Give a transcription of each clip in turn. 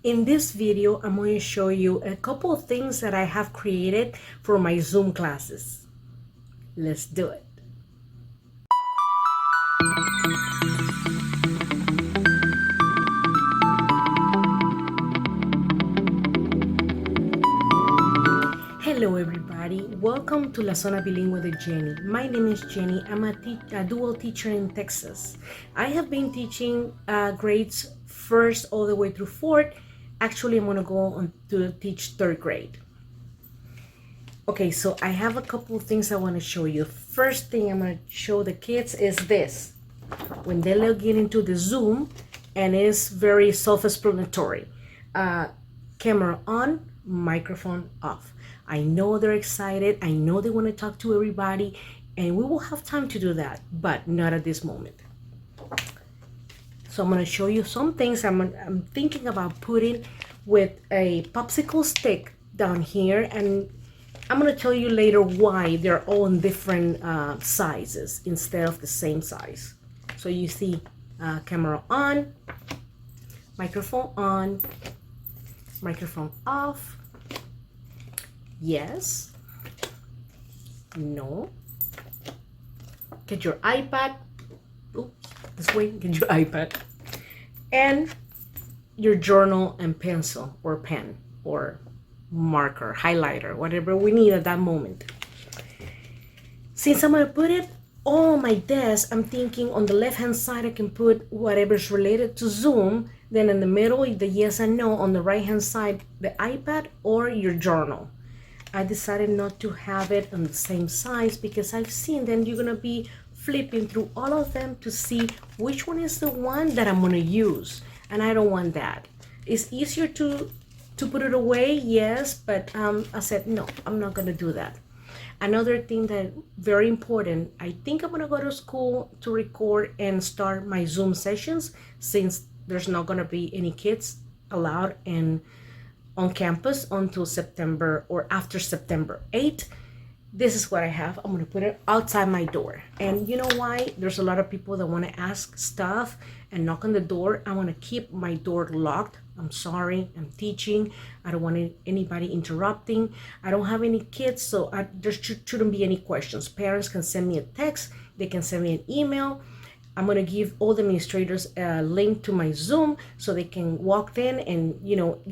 In this video, I'm going to show you a couple of things that I have created for my Zoom classes. Let's do it. Hello everybody, welcome to Lazonabilinguedejenny. My name is Jenny. I'm a dual teacher in Texas. I have been teaching grades first all the way through fourth. Actually, I'm going to go on to teach third grade. Okay, so I have a couple of things I want to show you. First thing I'm going to show the kids is this. When they log in into the Zoom, and it's very self-explanatory. Camera on, microphone off. I know they're excited. I know they want to talk to everybody, and we will have time to do that, but not at this moment. So I'm going to show you some things I'm thinking about putting with a popsicle stick down here, and I'm going to tell you later why they're all in different sizes instead of the same size. So you see camera on, microphone off, yes, no, get your iPad, oops, this way, get your iPad, and your journal and pencil or pen or marker, highlighter, whatever we need at that moment. Since I'm going to put it on my desk, I'm thinking on the left hand side I can put whatever's related to Zoom, then in the middle the yes and no, on the right hand side the iPad or your journal. I decided not to have it on the same size because I've seen then you're going to be flipping through all of them to see which one is the one that I'm going to use, and I don't want that. It's easier to put it away, yes, but I said no, I'm not going to do that. Another thing that very important, I think I'm going to go to school to record and start my Zoom sessions since there's not going to be any kids allowed on campus until September or after September 8th. This is what I have. I'm going to put it outside my door. And you know why? There's a lot of people that want to ask stuff and knock on the door. I want to keep my door locked. I'm sorry, I'm teaching. I don't want anybody interrupting. I don't have any kids, so there shouldn't be any questions. Parents can send me a text. They can send me an email. I'm going to give all the administrators a link to my Zoom so they can walk in and,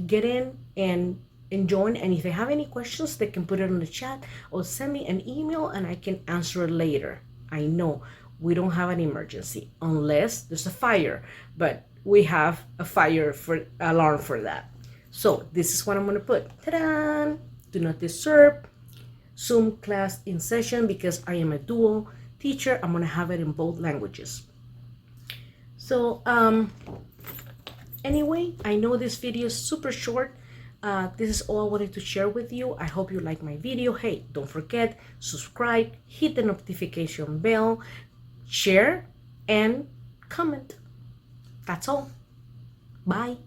get in and join. And if they have any questions, they can put it in the chat or send me an email and I can answer it later. I know we don't have an emergency unless there's a fire, but we have a fire alarm for that. So this is what I'm going to put. Ta-da! Do not disturb. Zoom class in session. Because I am a dual teacher, I'm going to have it in both languages. So anyway, I know this video is super short. This is all I wanted to share with you. I hope you like my video. Hey, don't forget, subscribe, hit the notification bell, share, and comment. That's all. Bye.